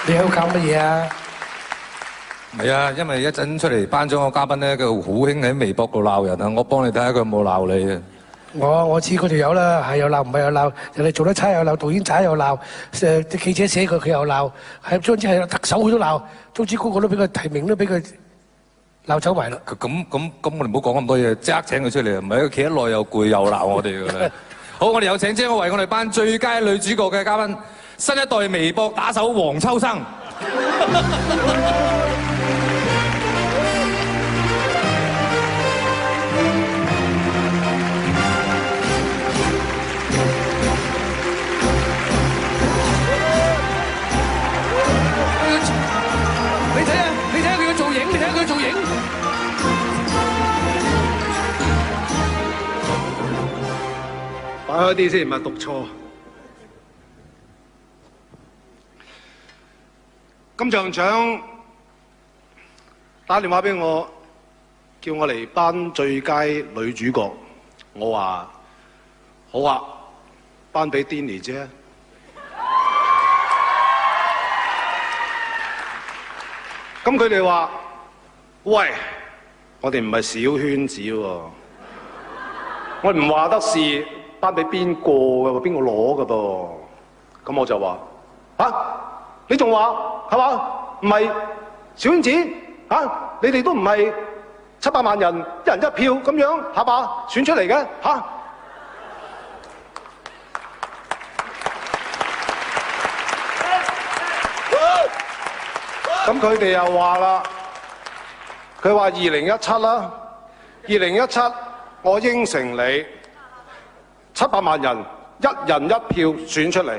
你喺度搞乜嘢啊？唔係啊，因為一陣出嚟頒獎個嘉賓咧，佢好興喺微博度鬧人啊！我幫你睇下佢有冇鬧你啊！我知嗰條友啦，係又鬧，唔係又鬧，人哋做得差又鬧，導演渣又鬧，啲記者寫佢又鬧，係總之係特首佢都鬧，總之個個都俾佢提名，都俾佢鬧走埋啦。咁，我哋唔好講咁多嘢，即刻請佢出嚟，唔係佢企得耐又攰又鬧我哋㗎啦。好，我哋有請即刻為我哋頒最佳女主角嘅嘉賓，新一代微博打手黃秋生。你睇下佢嘅造型，你睇下佢嘅造型。擺開啲先，唔係讀錯。金像獎打電話俾我，叫我嚟頒最佳女主角。我話好啊，頒俾 Denny 姐。咁佢哋話：喂，我哋唔係小圈子喎，我唔話得事，頒俾邊個嘅喎，邊個攞嘅噃？咁我就話：你仲話係嘛？唔係小圈子你哋都唔係700萬人一人一票咁樣係嘛選出嚟嘅咁佢哋又話啦，佢話2017啦，2017我應承你700萬人一人一票選出嚟，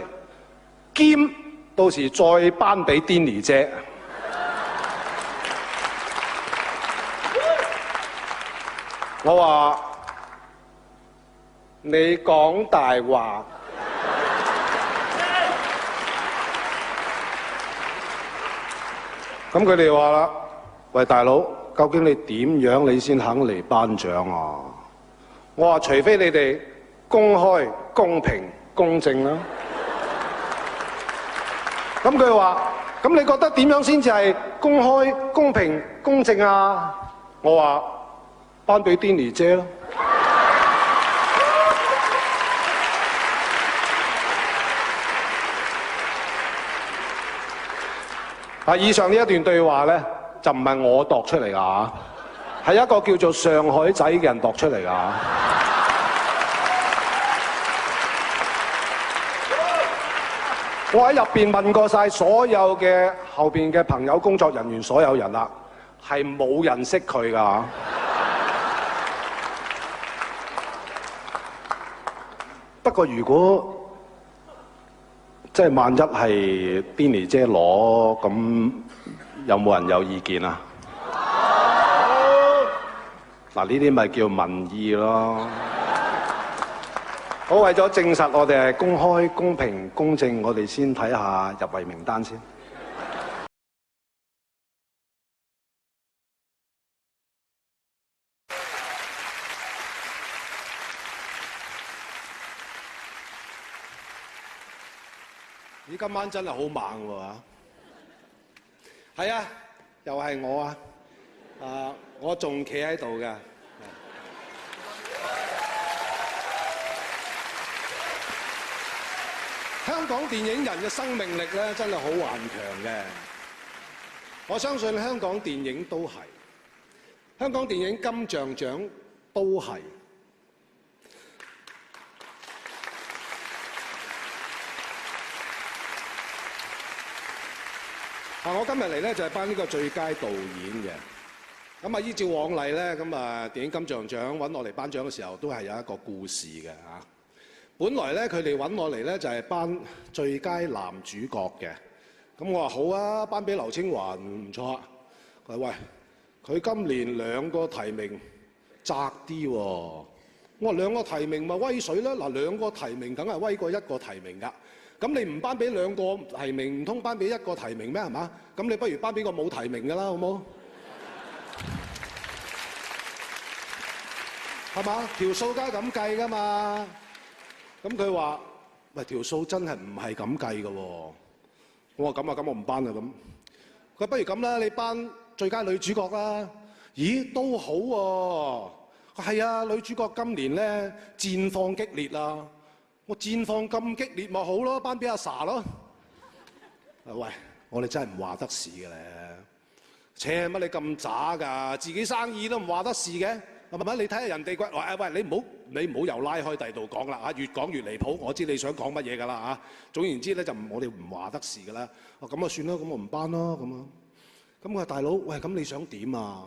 兼到時再頒俾 Denny 姐。我話你講大話。咁佢哋話啦：喂，大佬，究竟你點樣你先肯嚟頒獎啊？我話除非你哋公開、公平、公正啦。咁佢話：咁你覺得點樣先至係公開、公平、公正啊？我話頒俾 Denny 姐咯。以上呢一段對話咧，就唔係我度出嚟㗎，係一個叫做上海仔嘅人度出嚟㗎。我喺入邊問過晒所有嘅後邊嘅朋友、工作人員、所有人啦，係冇人識佢㗎。不過如果即係萬一係 Denny 姐攞，咁有冇人有意見啊？嗱，呢啲咪叫民意咯。好，為咗證實我哋係公開、公平、公正，我哋先睇下入圍名單先。咦，今晚真係好猛喎！係啊，又係我啊！我仲企喺度㗎。香港電影人嘅生命力咧，真係好頑強嘅。我相信香港電影都係，香港電影金像獎都係。我今日嚟咧就係頒呢個最佳導演嘅。咁依照往例咧，電影金像獎揾我嚟頒獎嘅時候，都係有一個故事嘅嚇。本來咧佢哋揾我嚟咧就係頒最佳男主角嘅。咁我話好啊，頒俾劉青雲唔錯啊。佢話喂，佢今年2個提名窄啲喎。我話2個提名咪威水啦。嗱，2個提名梗係威過1個提名㗎。咁你唔頒俾2個提名，唔通頒俾1個提名咩？係嘛？咁你不如頒俾個冇提名㗎啦，好冇？係嘛？條數梗係咁計㗎嘛。咁佢話：喂，條數真係唔係咁計㗎喎。我話咁啊，咁我唔頒啦咁。佢話不如咁啦，你頒最佳女主角啦。咦，都好喎。係啊，女主角今年咧戰況激烈啊！我戰況咁激烈咪好咯，頒俾阿 sa 咯。喂，我哋真係唔話得事嘅咧。切乜你咁渣㗎？自己生意都唔話得事嘅，係咪？你睇下人哋喂，你唔好又拉開第二度講啦嚇，越講越離譜。我知你想講乜嘢㗎啦嚇。總言之咧，就我哋唔話得事㗎啦。咁啊算啦，咁我唔頒咯咁啊。咁我話大佬，喂，咁你想點啊？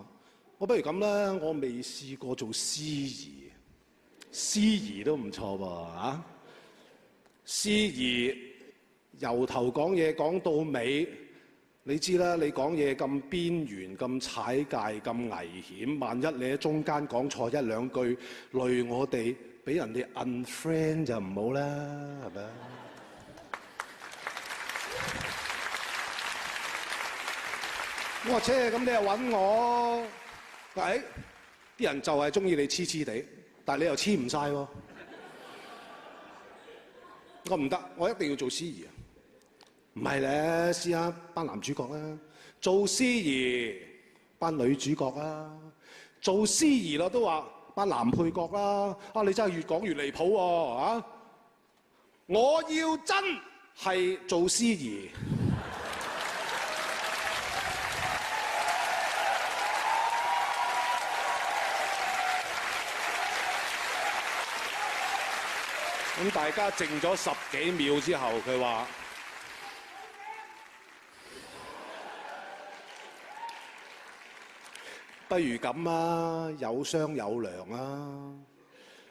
我不如咁啦，我未試過做司儀，司儀都唔錯噃嚇。司儀由頭講嘢講到尾，你知啦，你講嘢咁邊緣、咁踩界、咁危險，萬一你喺中間講錯一兩句，累我哋俾人哋 unfriend 就唔好啦，係咪啊？我話切，咁你又揾我？喂，啲人就係中意你黐黐地，但係你又黐唔晒喎。我唔得，我一定要做司儀啊！唔係咧，試下頒男主角啦，做司儀頒女主角啦，做司儀咯都話頒男配角啦。啊，你真係越講越離譜喎啊！我要真係做司儀。咁大家靜咗10幾秒之後，佢話：不如咁啊，有商有量啊，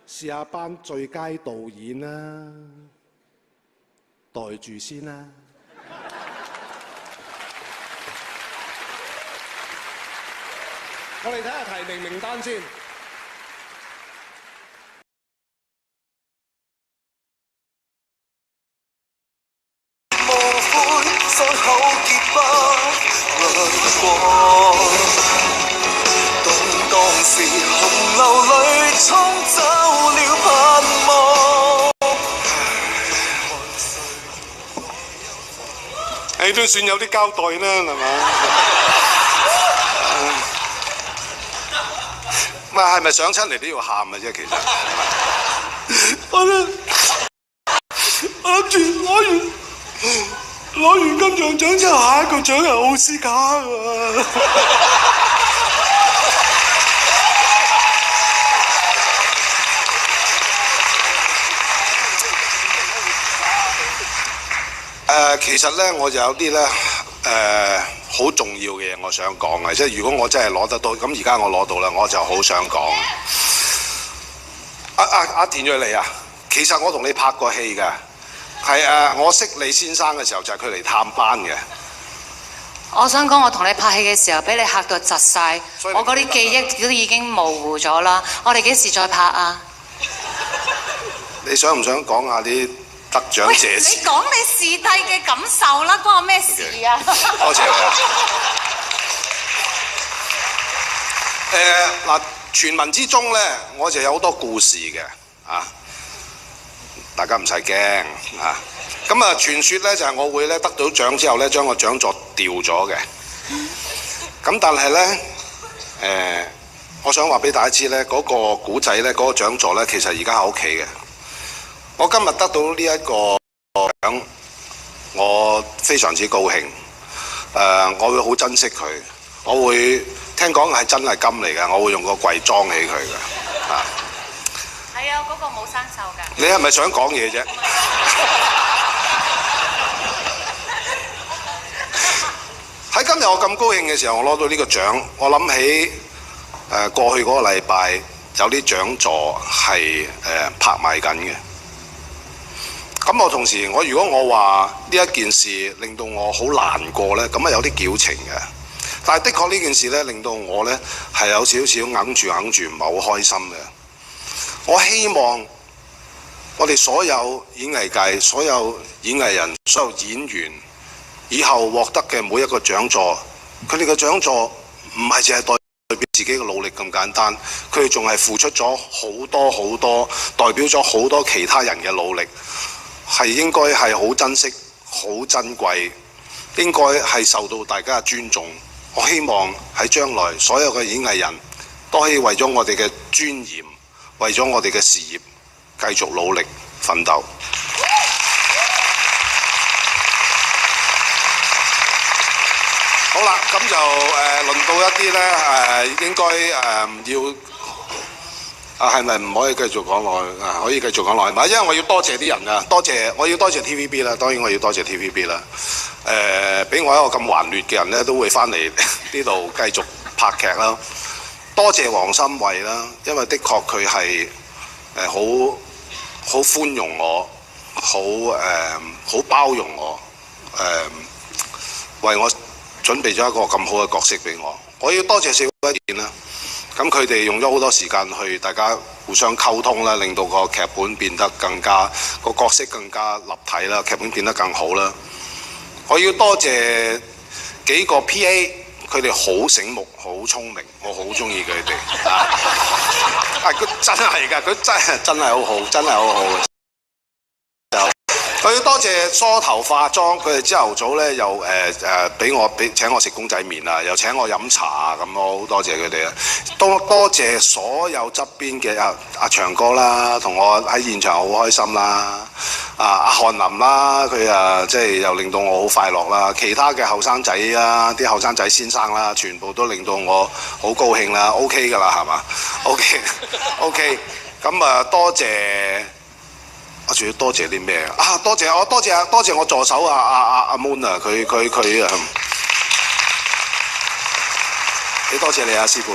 試下頒最佳導演啦，袋住先啦。我哋睇下提名名單先。你都算有啲交代啦，係嘛？唔係咪上親嚟都要喊嘅啫？其實我諗住攞完金像獎之後，下一個獎係奧斯卡㗎。其實咧，我就有啲咧好重要嘅嘢我想講嘅，即係如果我真係攞得到，咁而家我攞到啦，我就好想講。阿田蕊妮啊，其實我同你拍過戲㗎，係我識你先生嘅時候就係佢嚟探班嘅。我想講，我同你拍戲嘅時候，俾你嚇到窒晒，我嗰啲記憶都已經模糊咗啦。我哋幾時再拍啊？你想唔想講下啲得獎謝詞？你講你視帝嘅感受啦，關我咩事啊？多謝你。嗱，傳聞之中咧，我就有好多故事嘅啊，大家唔使驚啊。咁啊，傳說咧就係我會咧得到獎之後咧，將個獎座掉咗嘅。咁但係咧，我想話俾大家知咧，嗰個古仔咧，嗰個獎座咧，其實而家喺屋企嘅。我今日得到呢一個獎，我非常之高興。我會好珍惜佢，我會聽講係真係金嚟嘅，我會用個櫃裝起佢嘅。啊，係啊，嗰個冇生鏽㗎。你係咪想講嘢啫？喺今日我咁高興嘅時候，我攞到呢個獎，我諗起過去嗰個禮拜有啲獎座係拍賣緊嘅。咁我同時，如果我話呢一件事令到我好難過呢，咁啊有啲矯情嘅。但係的確呢件事呢，令到我呢係有少少硬住唔係好開心嘅。我希望我哋所有演藝界、所有演藝人、所有演員，以後獲得嘅每一個獎座，佢哋嘅獎座唔係淨係代表自己嘅努力咁簡單，佢哋仲係付出咗好多，代表咗好多其他人嘅努力。係應該係好珍惜、好珍貴，應該係受到大家嘅尊重。我希望喺將來所有嘅演藝人都可以為咗我哋嘅尊嚴，為咗我哋嘅事業繼續努力奮鬥。好啦，咁就輪到一啲咧應該要係咪唔可以繼續講落去啊？可以繼續講落去嘛？因為我要多謝啲人啊，我要多謝 TVB 啦，當然我要多謝 TVB 啦。俾我一個咁頑劣嘅人咧，都會翻嚟呢度繼續拍劇啦。多謝黃心慧啦，因為的確佢係好寬容我，好包容我，為我準備咗一個咁好嘅角色俾我。我要多謝四位導演啦，咁佢哋用咗好多時間去大家互相溝通啦，令到個劇本變得更加個角色更加立體啦，劇本變得更好啦。我要多謝幾個 PA， 佢哋好醒目、好聰明，我好中意佢哋啊！佢真係㗎，佢真係好好，真係好好嘅。我要多謝梳頭化妝，佢哋朝頭早咧又請我食公仔麵啊，又請我飲茶啊，咁我好多謝佢哋啊！多謝所有側邊嘅阿長哥啦，同我喺現場好開心啦。阿韓林啦，佢即係又令到我好快樂啦。其他嘅後生仔啦，啲後生仔先生啦，全部都令到我好高興啦。OK 㗎啦，係嘛 ？OK， 咁多謝。我仲要多謝啲咩啊？多謝我助手阿 Moon 啊，佢幾多謝你啊，師妹。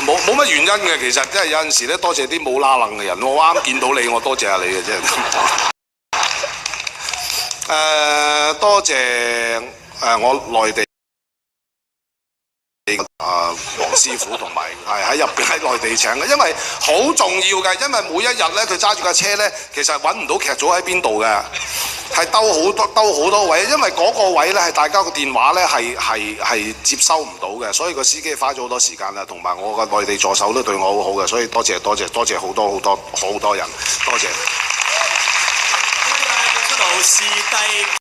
冇乜原因嘅，其實即係有陣時咧，多謝啲冇拉楞嘅人。我啱見到你，我多謝下你嘅啫。多謝我內地黃師傅同埋喺入邊喺內地請嘅，因為好重要嘅，因為每一日咧佢揸住架車咧，其實揾唔到劇組喺邊度嘅，係兜好多位，因為嗰個位咧係大家個電話咧係接收唔到嘅，所以個司機花咗好多時間啦，同埋我個內地助手都對我好好嘅，所以多謝好多人，多謝。出道視帝。